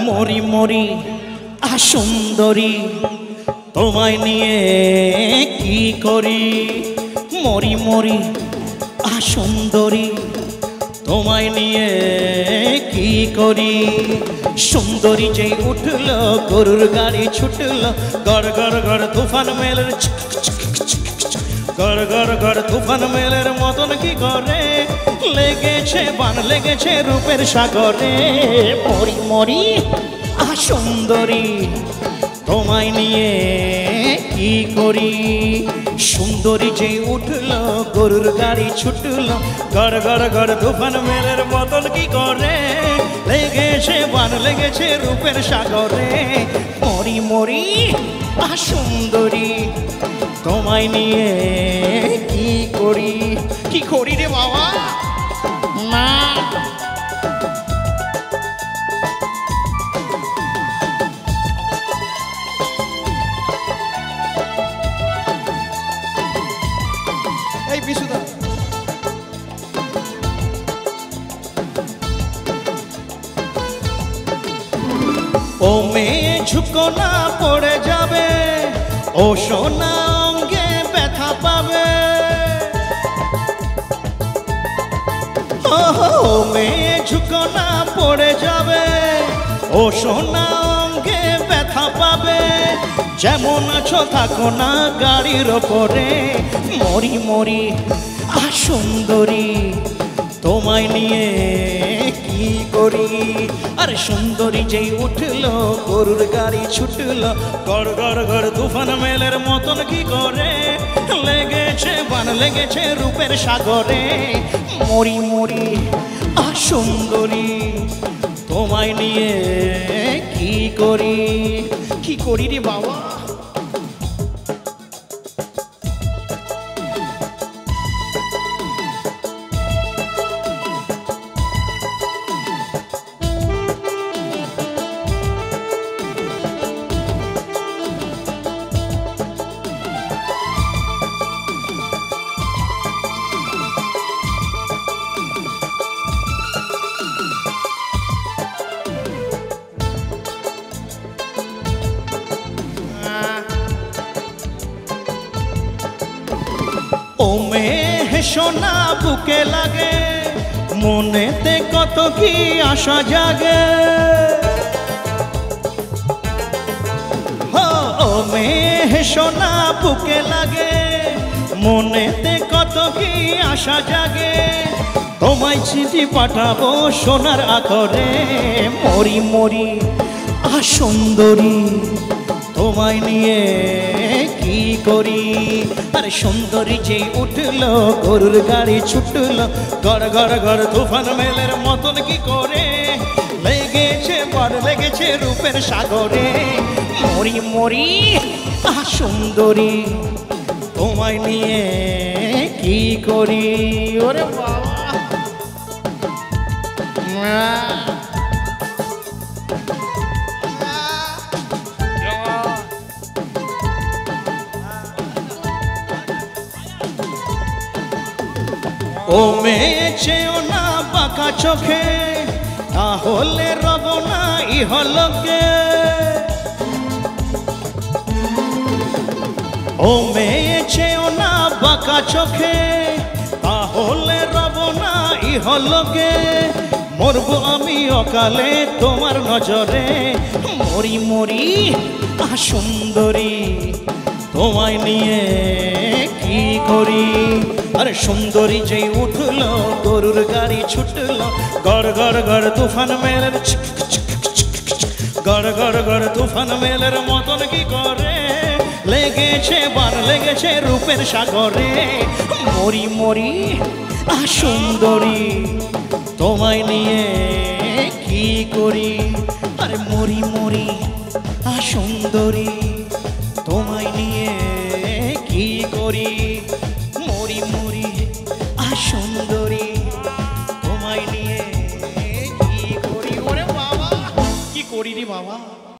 মরি মরি সুন্দরী তোমায় নিয়ে কি করি মরি মরি সুন্দরী তোমায় নিয়ে কি করি সুন্দরী যেই উঠল গরুর গাড়ি ছুটল গড় গড় গড় তুফান মেলের গড় গড় গড় তুফান মেলের মতন কি করে লেগেছে বান লেগেছে রূপের সাগরে মরি মরি সুন্দরী তোমায় নিয়ে কি করি সুন্দরী যে উঠল গরুর গাড়ি ছুটল গড় গড় গড় তুফান মেলের মতন কি করে লেগেছে বান লেগেছে রূপের সাগরে মরি মরি সুন্দরী তোমায় নিয়ে কি করি রে বাবা না এই বিশুদা ও মেয়ে ঝুঁকো না পড়ে যাবে ও সোনা অঙ্গে ব্যথা পাবে ও মেয়ে ঝুঁকো না পড়ে যাবে ও সোনা অঙ্গে ব্যথা পাবে যেমন আছো থাকো না গাড়ির ওপরে মরি মরি সুন্দরী তোমায় নিয়ে কি করি আরে সুন্দরী যেই উঠল গরুর গাড়ি ছুটল গড় গড় গড় তুফান মেলের মতন কি করে লেগেছে বান লেগেছে রূপের সাগরে মরি মরি সুন্দরী তোমায় নিয়ে কি করি রে বাবা ও মেয়ে সোনা বুকে লাগে মনেতে কত কি আশা জাগে ও মেয়ে সোনা বুকে লাগে মনেতে কত কি আশা জাগে তোমায় চিঠি পাঠাবো সোনার আখরে মরি মরি সুন্দরী তোমায় নিয়ে কি করি আরে সুন্দরী যে উঠল গরুর গাড়ি ছুটল গড় গড় গড় তুফান মেলের মতন কি করে লেগেছে বড় লেগেছে রূপের সাগরে মরি মরি সুন্দরী তোমায় নিয়ে কি করি ওরে বাবা ও মেয়ে চেও না বাঁকা চোখে তাহলে রব না ইহলোকে ও মেয়ে চেও না বাঁকা চোখে তাহলে রব না ইহলোকে মরব আমি অকালে তোমার নজরে মরি মরি সুন্দরী তোমায় নিয়ে কি করি আরে সুন্দরী যেই উঠল গরুর গাড়ি ছুটল গড় গড় গড় তুফান মেলের গড় গড় গড় তুফান মেলের মতন কি করে লেগেছে বান লেগেছে রূপের সাগরে মরি মরি সুন্দরী তোমায় নিয়ে কি করি আরে মরি মরি সুন্দরী